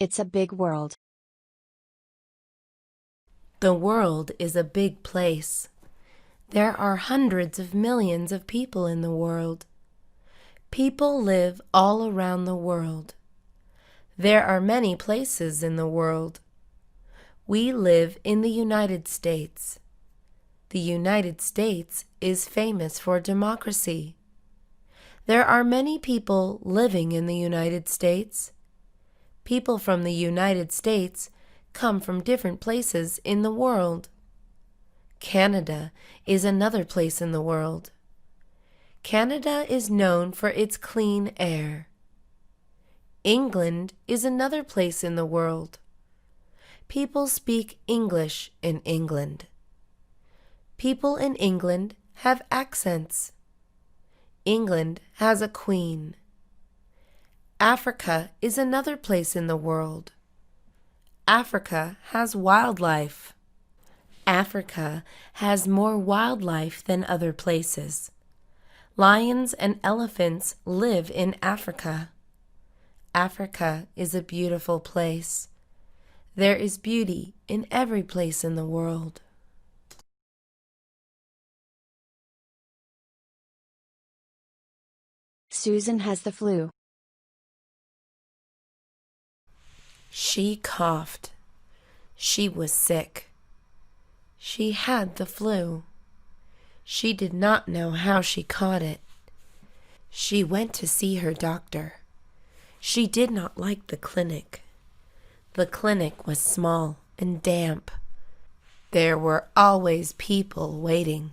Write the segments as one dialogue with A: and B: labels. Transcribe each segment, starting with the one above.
A: It's a big world.
B: The world is a big place. There are hundreds of millions of people in the world. People live all around the world. There are many places in the world. We live in the United States. The United States is famous for democracy. There are many people living in the United States. People from the United States come from different places in the world. Canada is another place in the world. Canada is known for its clean air. England is another place in the world. People speak English in England. People in England have accents. England has a queen. Africa is another place in the world. Africa has wildlife. Africa has more wildlife than other places. Lions and elephants live in Africa. Africa is a beautiful place. There is beauty in every place in the world.
A: Suzan has the flu.
B: She coughed. She was sick. She had the flu. She did not know how she caught it. She went to see her doctor. She did not like the clinic. The clinic was small and damp. There were always people waiting.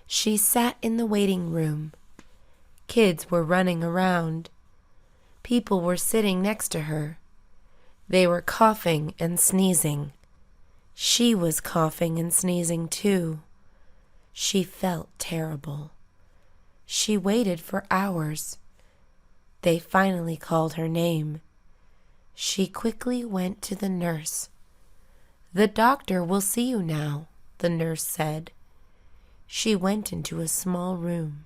B: She sat in the waiting room. Kids were running around. People were sitting next to her. They were coughing and sneezing. She was coughing and sneezing too. She felt terrible. She waited for hours. They finally called her name. She quickly went to the nurse. "The doctor will see you now," the nurse said. She went into a small room.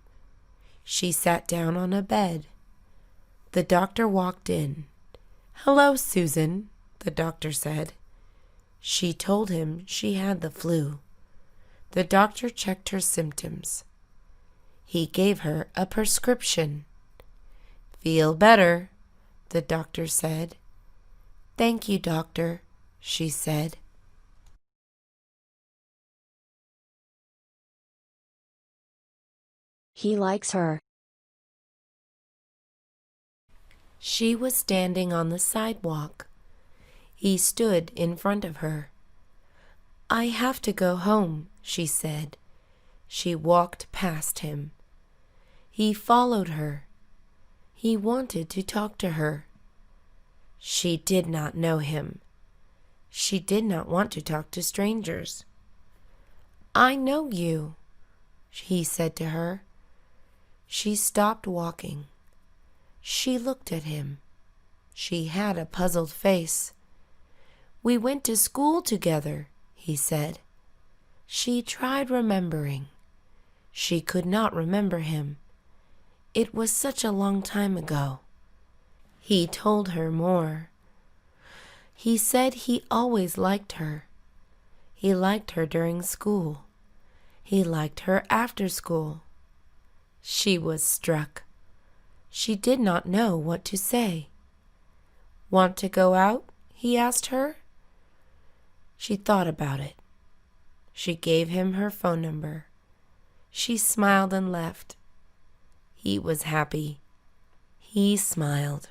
B: She sat down on a bed. The doctor walked in. "Hello, Susan," the doctor said. She told him she had the flu. The doctor checked her symptoms. He gave her a prescription. "Feel better," the doctor said. "Thank you, doctor," she said.
A: He likes her.
B: She was standing on the sidewalk. He stood in front of her. "I have to go home," she said. She walked past him. He followed her. He wanted to talk to her. She did not know him. She did not want to talk to strangers. "I know you," he said to her. She stopped walking. She looked at him. She had a puzzled face. "We went to school together," he said. She tried remembering. She could not remember him. It was such a long time ago. He told her more. He said he always liked her. He liked her during school. He liked her after school. She was struck. She did not know what to say. "Want to go out?" he asked her. She thought about it. She gave him her phone number. She smiled and left. He was happy. He smiled.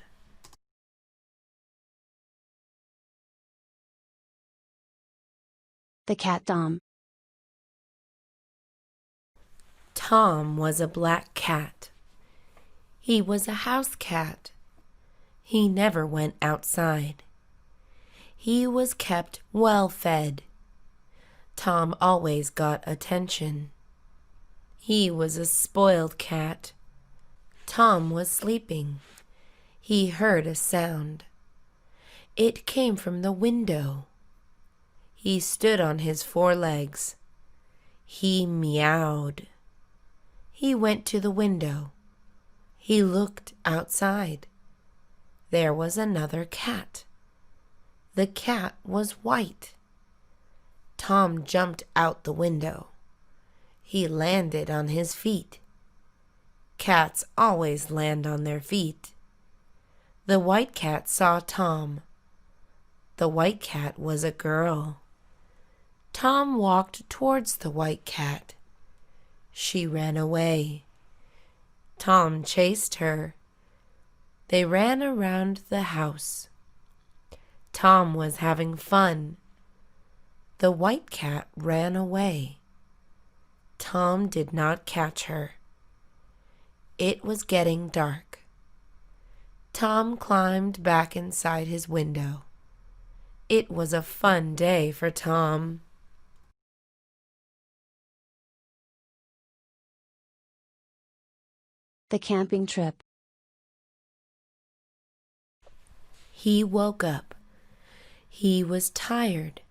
A: The cat Tom.
B: Tom was a black cat. He was a house cat. He never went outside. He was kept well fed. Tom always got attention. He was a spoiled cat. Tom was sleeping. He heard a sound. It came from the window. He stood on his forelegs. He meowed. He went to the window. He looked outside. There was another cat. The cat was white. Tom jumped out the window. He landed on his feet. Cats always land on their feet. The white cat saw Tom. The white cat was a girl. Tom walked towards the white cat. She ran away. Tom chased her. They ran around the house. Tom was having fun. The white cat ran away. Tom did not catch her. It was getting dark. Tom climbed back inside his window. It was a fun day for Tom.
A: The camping trip.
B: He woke up. He was tired.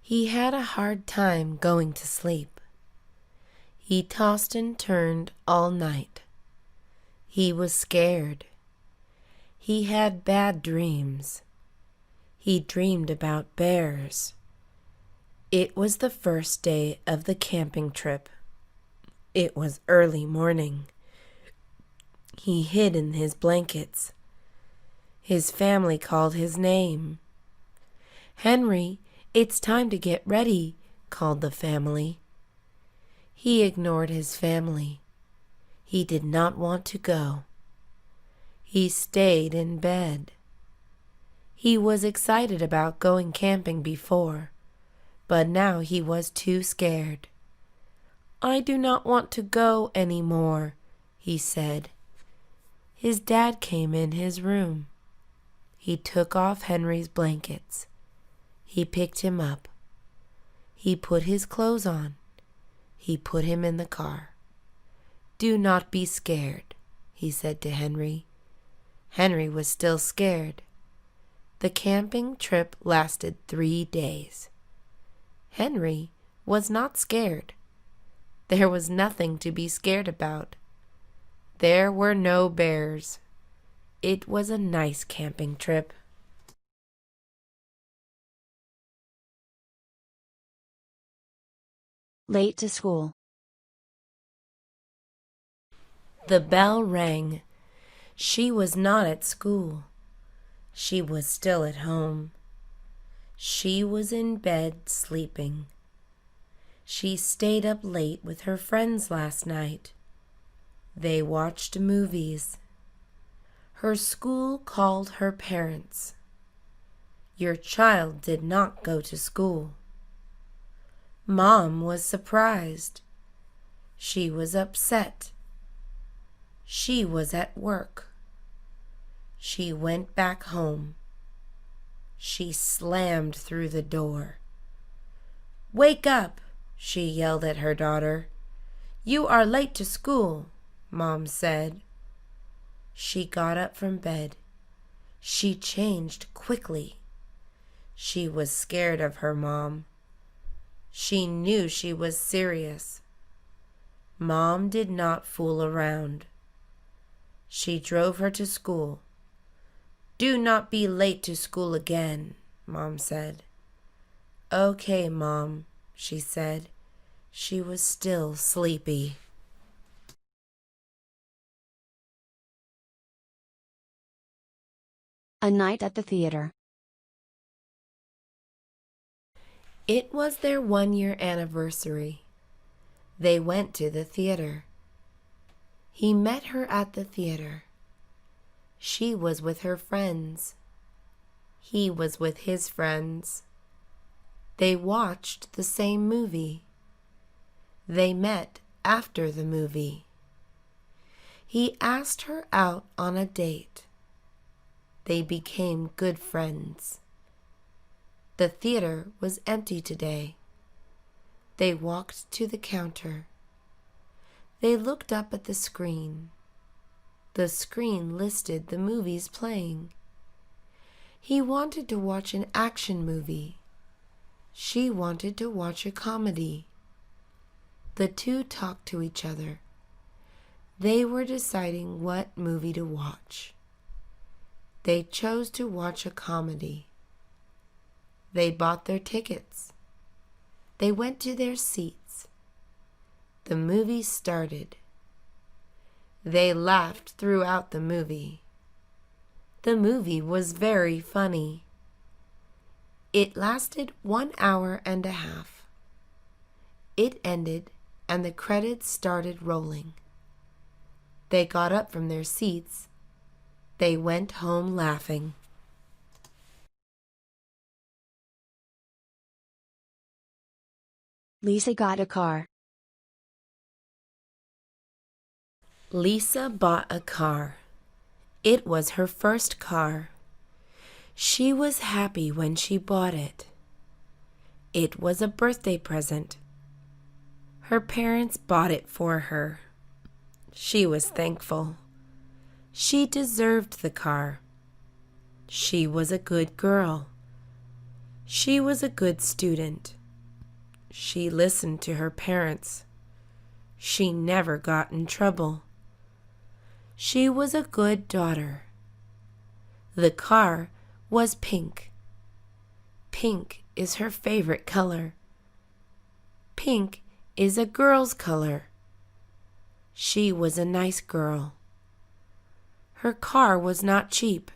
B: He had a hard time going to sleep. He tossed and turned all night. He was scared. He had bad dreams. He dreamed about bears. It was the first day of the camping trip. It was early morning. He hid in his blankets. His family called his name. "Henry, it's time to get ready," called the family. He ignored his family. He did not want to go. He stayed in bed. He was excited about going camping before, but now he was too scared. "I do not want to go anymore," he said. His dad came in his room. He took off Henry's blankets. He picked him up. He put his clothes on. He put him in the car. "Do not be scared," he said to Henry. Henry was still scared. The camping trip lasted 3 days. Henry was not scared. There was nothing to be scared about. There were no bears. It was a nice camping trip.
A: Late to school.
B: The bell rang. She was not at school. She was still at home. She was in bed sleeping. She stayed up late with her friends last night. They watched movies. Her school called her parents. Your child did not go to school. Mom was surprised. She was upset. She was at work. She went back home. She slammed through the door. "Wake up!" she yelled at her daughter. "You are late to school," Mom said. She got up from bed. She changed quickly. She was scared of her mom. She knew she was serious. Mom did not fool around. She drove her to school. "Do not be late to school again," Mom said. "Okay, Mom," she said. She was still sleepy.
A: A night at the theater.
B: It was their 1-year anniversary. They went to the theater. He met her at the theater. She was with her friends. He was with his friends. They watched the same movie. They met after the movie. He asked her out on a date. They became good friends. The theater was empty today. They walked to the counter. They looked up at the screen. The screen listed the movies playing. He wanted to watch an action movie. She wanted to watch a comedy. The two talked to each other. They were deciding what movie to watch. They chose to watch a comedy. They bought their tickets. They went to their seats. The movie started. They laughed throughout the movie. The movie was very funny. It lasted 1 hour and a half. It ended and the credits started rolling. They got up from their seats. They went home laughing.
A: Lisa got a car.
B: Lisa bought a car. It was her first car. She was happy when she bought it. It was a birthday present. Her parents bought it for her. She was thankful. She deserved the car. She was a good girl. She was a good student. She listened to her parents. She never got in trouble. She was a good daughter. The car was pink. Pink is her favorite color. Pink is a girl's color. She was a nice girl. Her car was not cheap.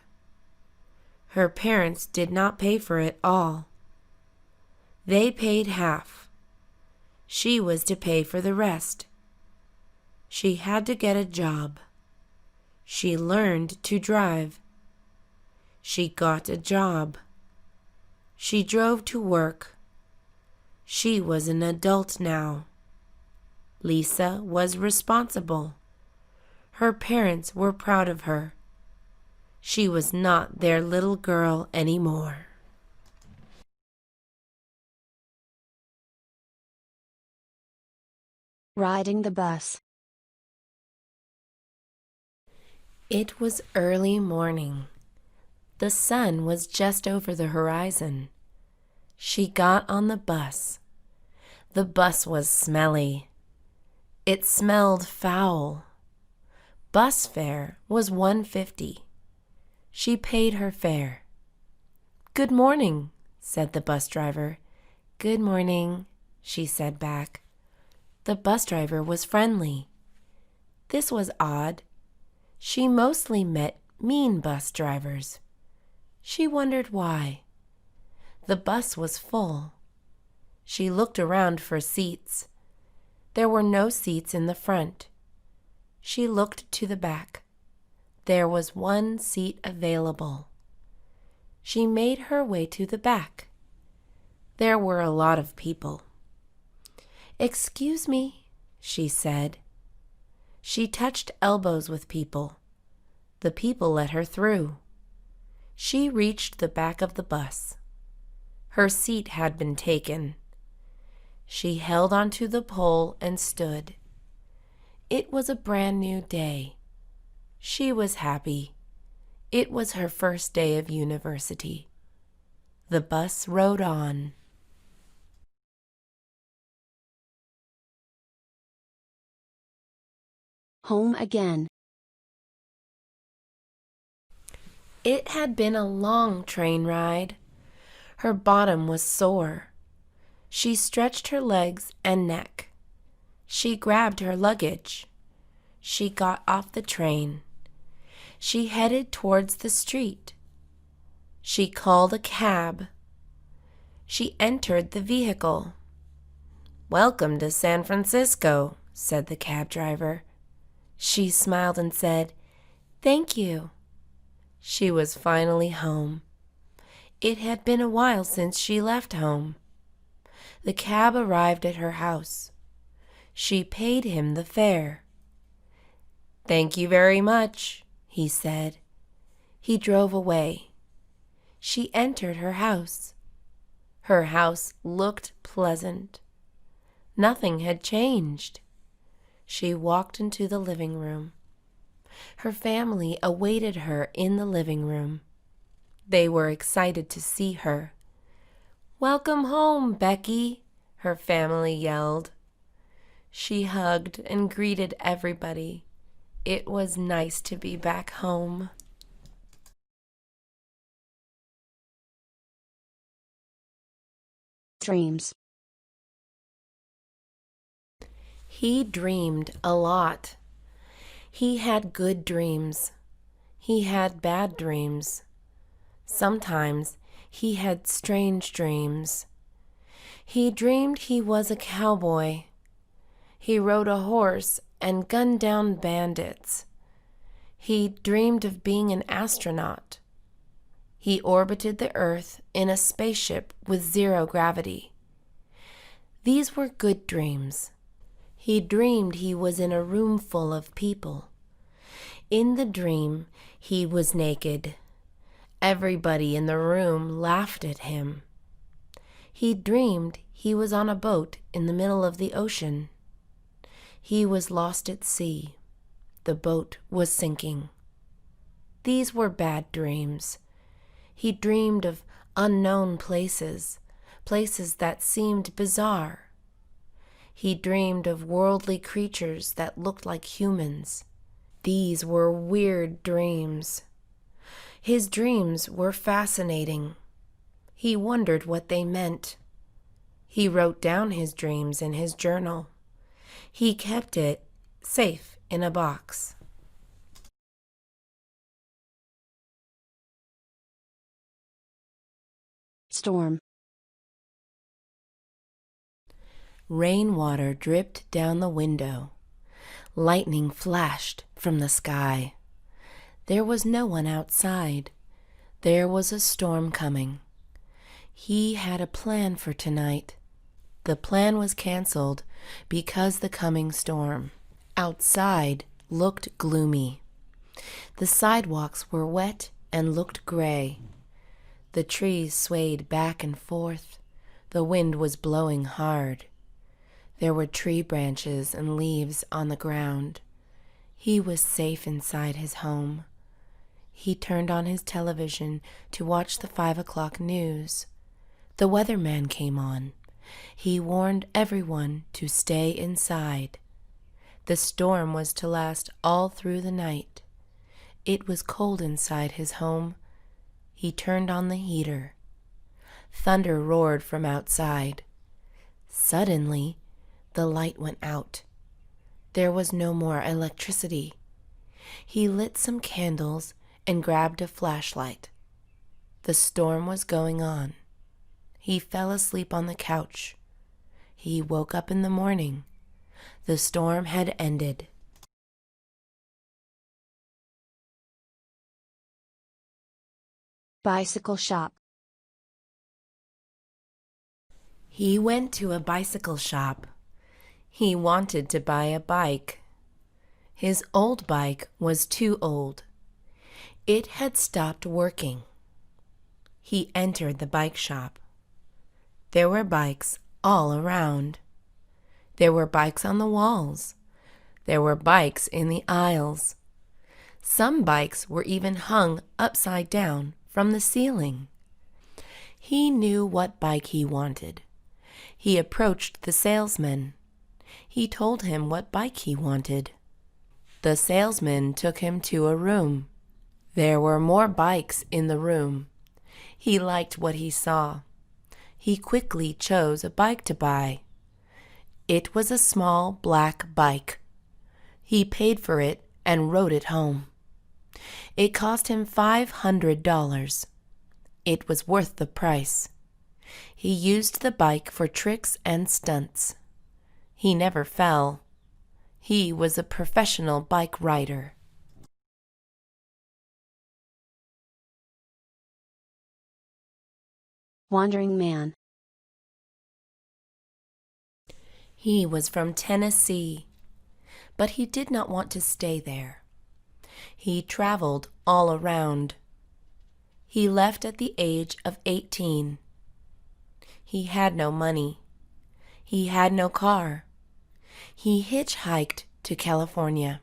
B: Her parents did not pay for it all. They paid half. She was to pay for the rest. She had to get a job. She learned to drive. She got a job. She drove to work. She was an adult now. Lisa was responsible. Her parents were proud of her. She was not their little girl anymore.
A: Riding the bus.
B: It was early morning. The sun was just over the horizon. She got on the bus. The bus was smelly. It smelled foul. Bus fare was $1.50. She paid her fare. "Good morning," said the bus driver. "Good morning," she said back. The bus driver was friendly. This was odd. She mostly met mean bus drivers. She wondered why. The bus was full. She looked around for seats. There were no seats in the front. She looked to the back. There was one seat available. She made her way to the back. There were a lot of people. "Excuse me," she said. She touched elbows with people. The people let her through. She reached the back of the bus. Her seat had been taken. She held onto the pole and stood. It was a brand new day. She was happy. It was her first day of university. The bus rode on.
A: Home again.
B: It had been a long train ride. Her bottom was sore. She stretched her legs and neck. She grabbed her luggage. She got off the train. She headed towards the street. She called a cab. She entered the vehicle. "Welcome to San Francisco," said the cab driver. She smiled and said, "Thank you." She was finally home. It had been a while since she left home. The cab arrived at her house. She paid him the fare. "Thank you very much," he said. He drove away. She entered her house. Her house looked pleasant. Nothing had changed. She walked into the living room. Her family awaited her in the living room. They were excited to see her. "Welcome home, Becky," her family yelled. She hugged and greeted everybody. It was nice to be back home.
A: Dreams.
B: He dreamed a lot. He had good dreams. He had bad dreams. Sometimes he had strange dreams. He dreamed he was a cowboy. He rode a horse and gunned down bandits. He dreamed of being an astronaut. He orbited the Earth in a spaceship with zero gravity. These were good dreams. He dreamed he was in a room full of people. In the dream, he was naked. Everybody in the room laughed at him. He dreamed he was on a boat in the middle of the ocean. He was lost at sea. The boat was sinking. These were bad dreams. He dreamed of unknown places, places that seemed bizarre. He dreamed of worldly creatures that looked like humans. These were weird dreams. His dreams were fascinating. He wondered what they meant. He wrote down his dreams in his journal. He kept it safe in a box.
A: Storm.
B: Rainwater dripped down the window. Lightning flashed from the sky. There was no one outside. There was a storm coming. He had a plan for tonight. The plan was canceled because the coming storm. Outside looked gloomy. The sidewalks were wet and looked gray. The trees swayed back and forth. The wind was blowing hard. There were tree branches and leaves on the ground. He was safe inside his home. He turned on his television to watch the 5 o'clock news. The weatherman came on. He warned everyone to stay inside. The storm was to last all through the night. It was cold inside his home. He turned on the heater. Thunder roared from outside. Suddenly, the light went out. There was no more electricity. He lit some candles and grabbed a flashlight. The storm was going on. He fell asleep on the couch. He woke up in the morning. The storm had ended.
A: Bicycle shop.
B: He went to a bicycle shop. He wanted to buy a bike. His old bike was too old. It had stopped working. He entered the bike shop. There were bikes all around. There were bikes on the walls. There were bikes in the aisles. Some bikes were even hung upside down from the ceiling. He knew what bike he wanted. He approached the salesman. He told him what bike he wanted. The salesman took him to a room. There were more bikes in the room. He liked what he saw. He quickly chose a bike to buy. It was a small black bike. He paid for it and rode it home. It cost him $500. It was worth the price. He used the bike for tricks and stunts. He never fell. He was a professional bike rider.
A: Wandering man.
B: He was from Tennessee, but he did not want to stay there. He traveled all around. He left at the age of 18. He had no money. He had no car. He hitchhiked to California.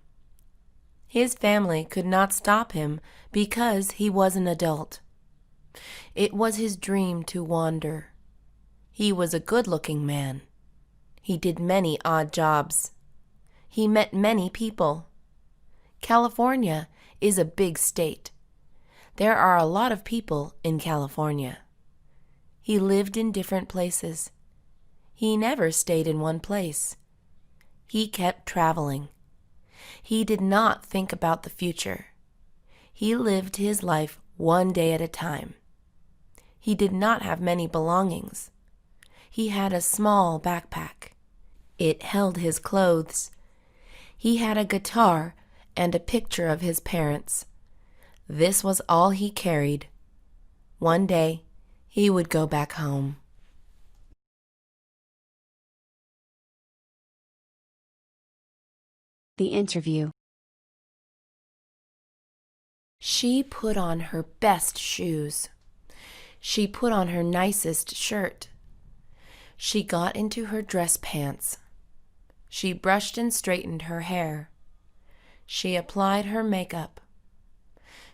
B: His family could not stop him because he was an adult. It was his dream to wander. He was a good-looking man. He did many odd jobs. He met many people. California is a big state. There are a lot of people in California. He lived in different places. He never stayed in one place. He kept traveling. He did not think about the future. He lived his life one day at a time. He did not have many belongings. He had a small backpack. It held his clothes. He had a guitar and a picture of his parents. This was all he carried. One day, he would go back home.
A: The interview.
B: She put on her best shoes. She put on her nicest shirt. She got into her dress pants. She brushed and straightened her hair. She applied her makeup.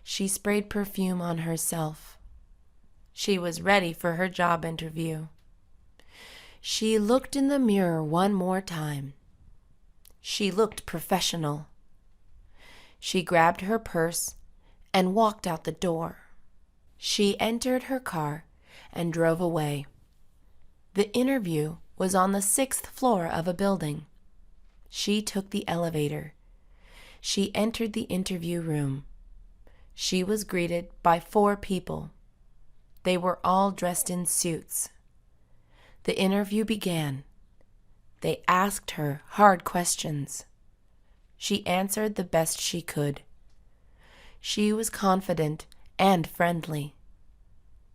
B: She sprayed perfume on herself. She was ready for her job interview. She looked in the mirror one more time. She looked professional. She grabbed her purse and walked out the door. She entered her car and drove away. The interview was on the 6th floor of a building. She took the elevator. She entered the interview room. She was greeted by 4 people. They were all dressed in suits. The interview began. They asked her hard questions. She answered the best she could. She was confident and friendly.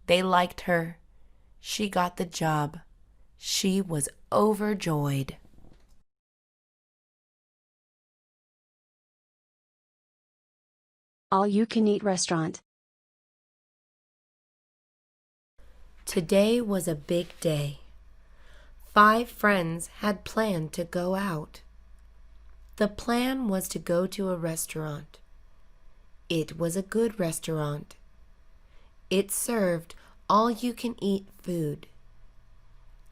B: They liked her. She got the job. She was overjoyed.
A: All-you-can-eat restaurant.
B: Today was a big day. 5 friends had planned to go out. The plan was to go to a restaurant. It was a good restaurant. It served all-you-can-eat food.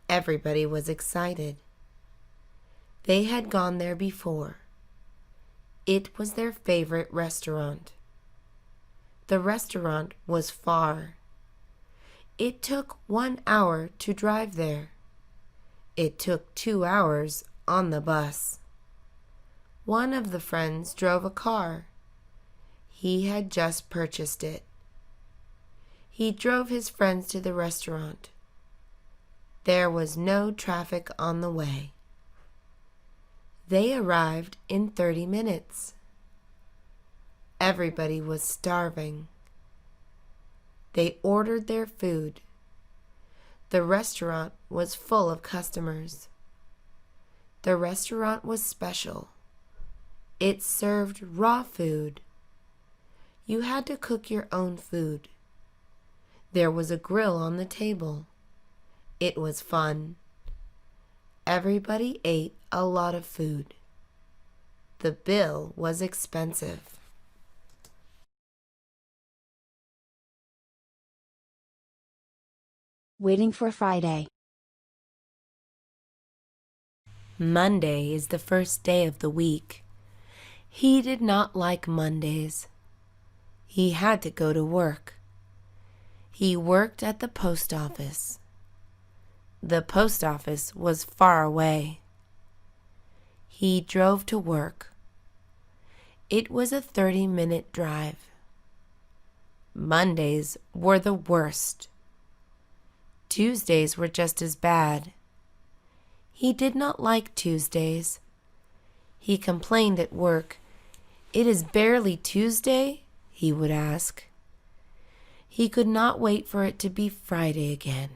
B: Everybody was excited. They had gone there before. It was their favorite restaurant. The restaurant was far. It took 1 hour to drive there. It took 2 hours on the bus. One of the friends drove a car. He had just purchased it. He drove his friends to the restaurant. There was no traffic on the way. They arrived in 30 minutes. Everybody was starving. They ordered their food. The restaurant was full of customers. The restaurant was special. It served raw food. You had to cook your own food. There was a grill on the table. It was fun. Everybody ate a lot of food. The bill was expensive.
A: Waiting for Friday.
B: Monday is the first day of the week. He did not like Mondays. He had to go to work. He worked at the post office. The post office was far away. He drove to work. It was a 30-minute drive. Mondays were the worst. Tuesdays were just as bad. He did not like Tuesdays. He complained at work. "It is barely Tuesday?" he would ask. He could not wait for it to be Friday again.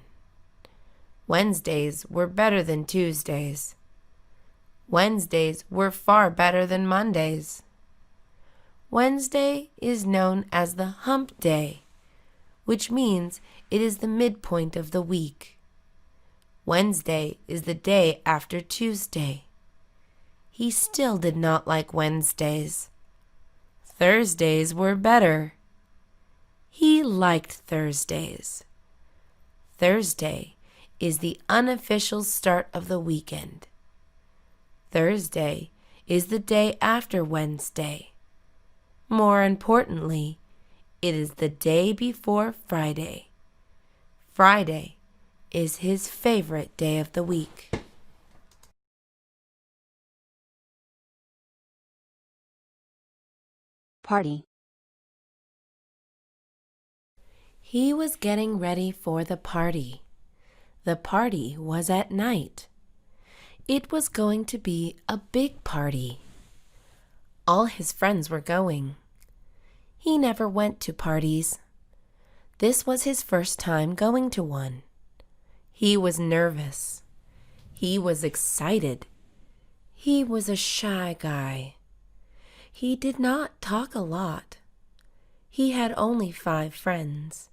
B: Wednesdays were better than Tuesdays. Wednesdays were far better than Mondays. Wednesday is known as the hump day, which means it is the midpoint of the week. Wednesday is the day after Tuesday. He still did not like Wednesdays. Thursdays were better. He liked Thursdays. Thursday is the unofficial start of the weekend. Thursday is the day after Wednesday. More importantly, it is the day before Friday. Friday is his favorite day of the week.
A: Party.
B: He was getting ready for the party. The party was at night. It was going to be a big party. All his friends were going. He never went to parties. This was his first time going to one. He was nervous. He was excited. He was a shy guy. He did not talk a lot. He had only 5 friends.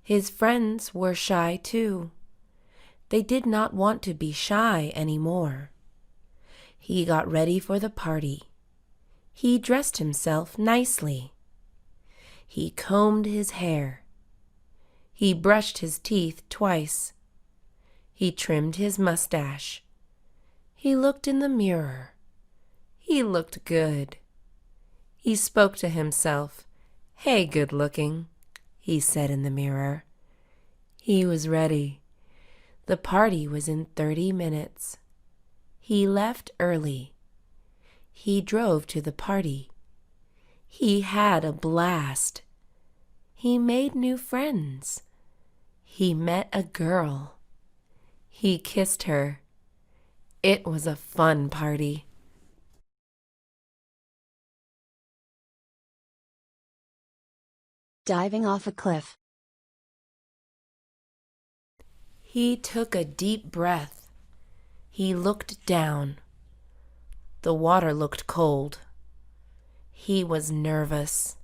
B: His friends were shy too. They did not want to be shy anymore. He got ready for the party. He dressed himself nicely. He combed his hair. He brushed his teeth twice. He trimmed his mustache. He looked in the mirror. He looked good. He spoke to himself. "Hey, good-looking," he said in the mirror. He was ready. The party was in 30 minutes. He left early. He drove to the party. He had a blast. He made new friends. He met a girl. He kissed her. It was a fun party.
A: Diving off a cliff.
B: He took a deep breath. He looked down. The water looked cold. He was nervous.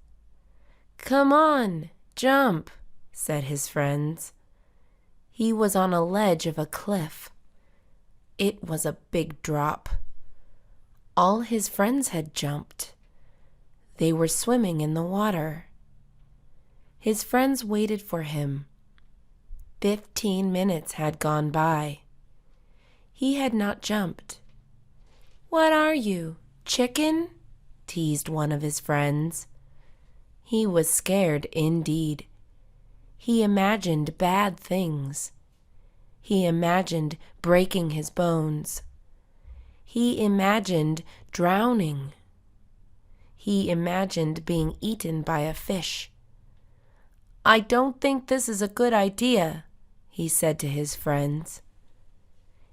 B: "Come on, jump," said his friends. He was on a ledge of a cliff. It was a big drop. All his friends had jumped. They were swimming in the water. His friends waited for him. 15 minutes had gone by. He had not jumped. "What are you, chicken?" teased one of his friends. He was scared indeed. He imagined bad things. He imagined breaking his bones. He imagined drowning. He imagined being eaten by a fish. "I don't think this is a good idea," he said to his friends.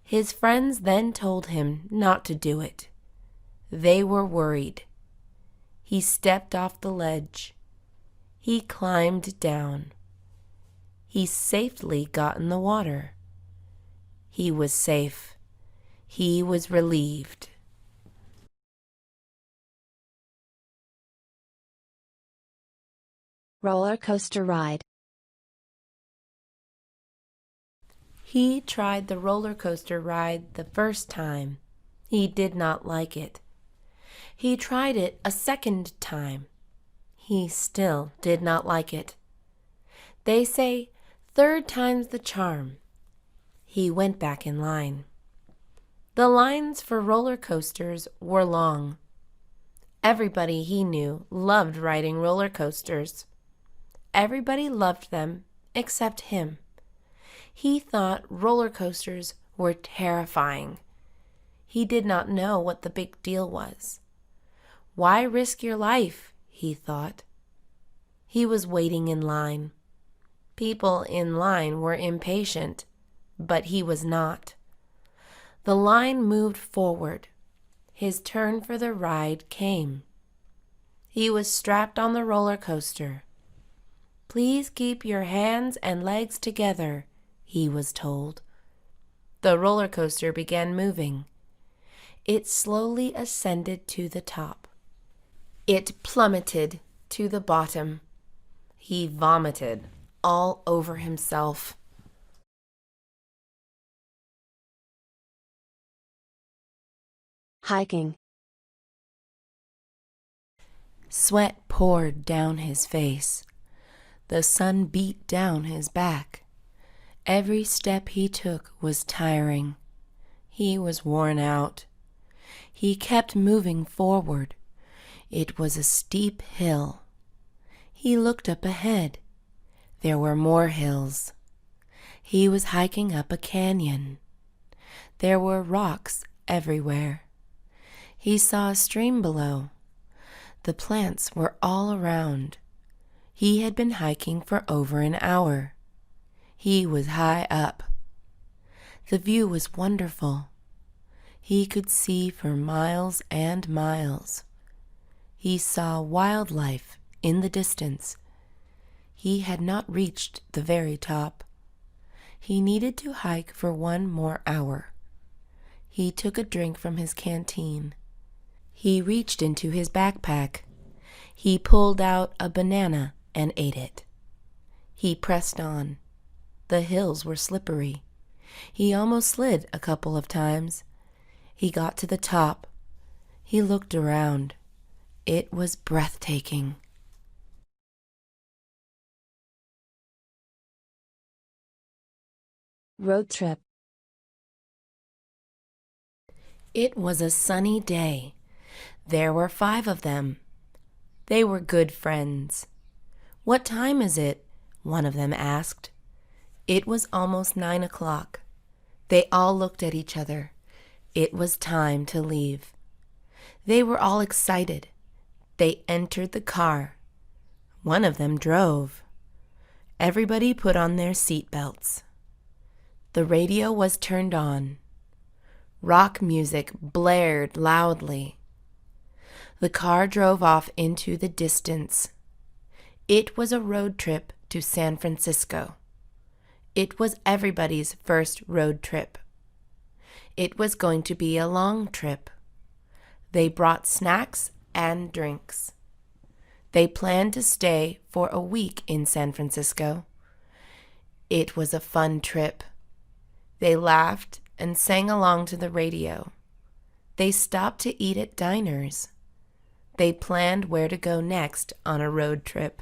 B: His friends then told him not to do it. They were worried. He stepped off the ledge. He climbed down. He safely got in the water. He was safe. He was relieved.
A: Roller coaster ride.
B: He tried the roller coaster ride the first time. He did not like it. He tried it a second time. He still did not like it. They say, 3rd time's the charm. He went back in line. The lines for roller coasters were long. Everybody he knew loved riding roller coasters. Everybody loved them except him. He thought roller coasters were terrifying. He did not know what the big deal was. Why risk your life, he thought. He was waiting in line. People in line were impatient, but he was not. The line moved forward. His turn for the ride came. He was strapped on the roller coaster. "Please keep your hands and legs together," he was told. The roller coaster began moving. It slowly ascended to the top. It plummeted to the bottom. He vomited all over himself.
A: Hiking.
B: Sweat poured down his face. The sun beat down his back. Every step he took was tiring. He was worn out. He kept moving forward. It was a steep hill. He looked up ahead. There were more hills. He was hiking up a canyon. There were rocks everywhere. He saw a stream below. The plants were all around. He had been hiking for over an hour. He was high up. The view was wonderful. He could see for miles and miles. He saw wildlife in the distance. He had not reached the very top. He needed to hike for 1 more hour. He took a drink from his canteen. He reached into his backpack. He pulled out a banana and ate it. He pressed on. The hills were slippery. He almost slid a couple of times. He got to the top. He looked around. It was breathtaking.
A: Road trip.
B: It was a sunny day. There were 5 of them. They were good friends. "What time is it?" one of them asked. It was almost 9 o'clock. They all looked at each other. It was time to leave. They were all excited. They entered the car. One of them drove. Everybody put on their seat belts. The radio was turned on. Rock music blared loudly. The car drove off into the distance. It was a road trip to San Francisco. It was everybody's first road trip. It was going to be a long trip. They brought snacks and drinks. They planned to stay for a week in San Francisco. It was a fun trip. They laughed and sang along to the radio. They stopped to eat at diners. They planned where to go next on a road trip.